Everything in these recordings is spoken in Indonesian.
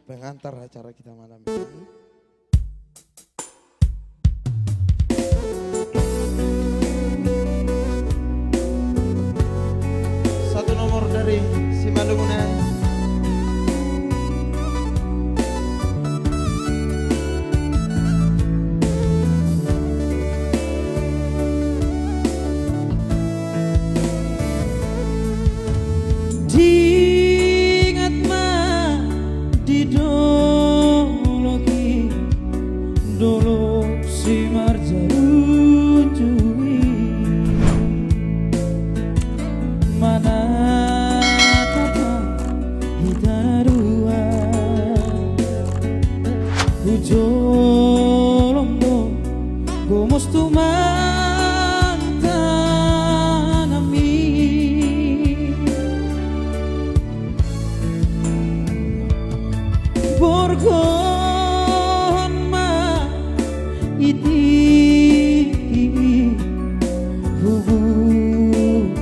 pengantar acara kita malam ini. Satu nomor dari Simalungun. Diingat ma di dologi dolo si marjarujui mana kata hidarua ujolombo gomostuma Borgon ma iti hubu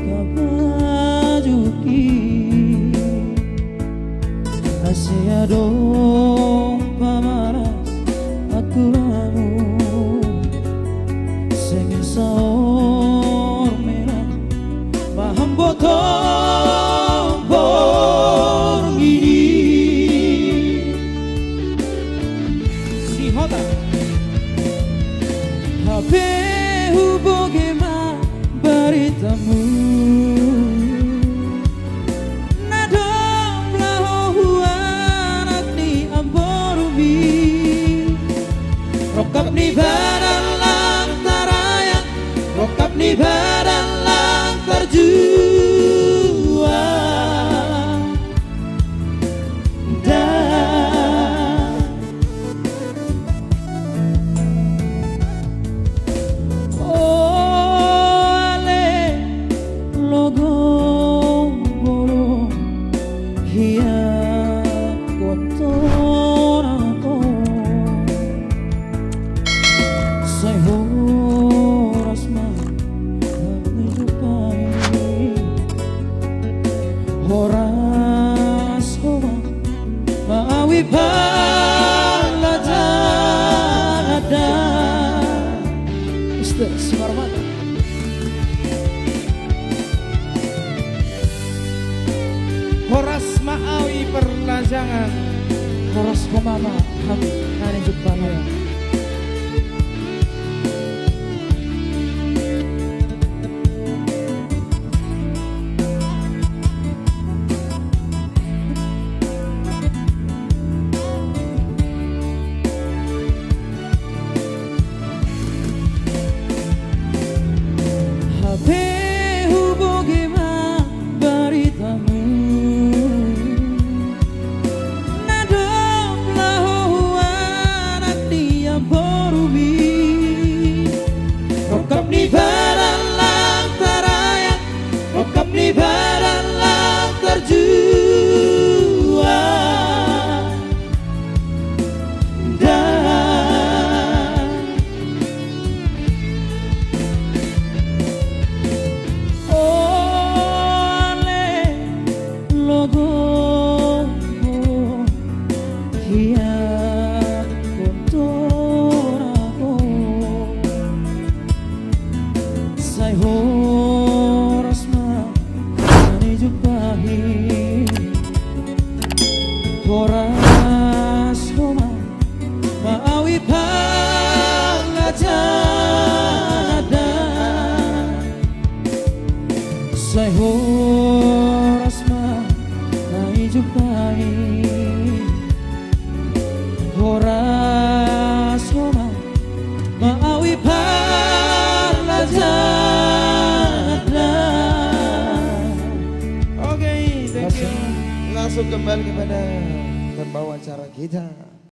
kabajuki asia dong pamaras aku ramu sengin saor merah paham botol Habe huboge ma baritamu Nadom laho huanak ni amborumi Rokap ni badan lang tarayak Rokap ni badan lang terjua Horas homa maawi palajada Ustaz Sumarmata Horas maawi perlajangan Horas homama ham nani jupaya Ni badan lang terjua dan oleh logo hiat kontorako say horas Horas homa maawi palajada Say horas ma naijumpai Horas homa maawi palajada. Oke, thank you. Langsung kembali kepada pembawa acara kita.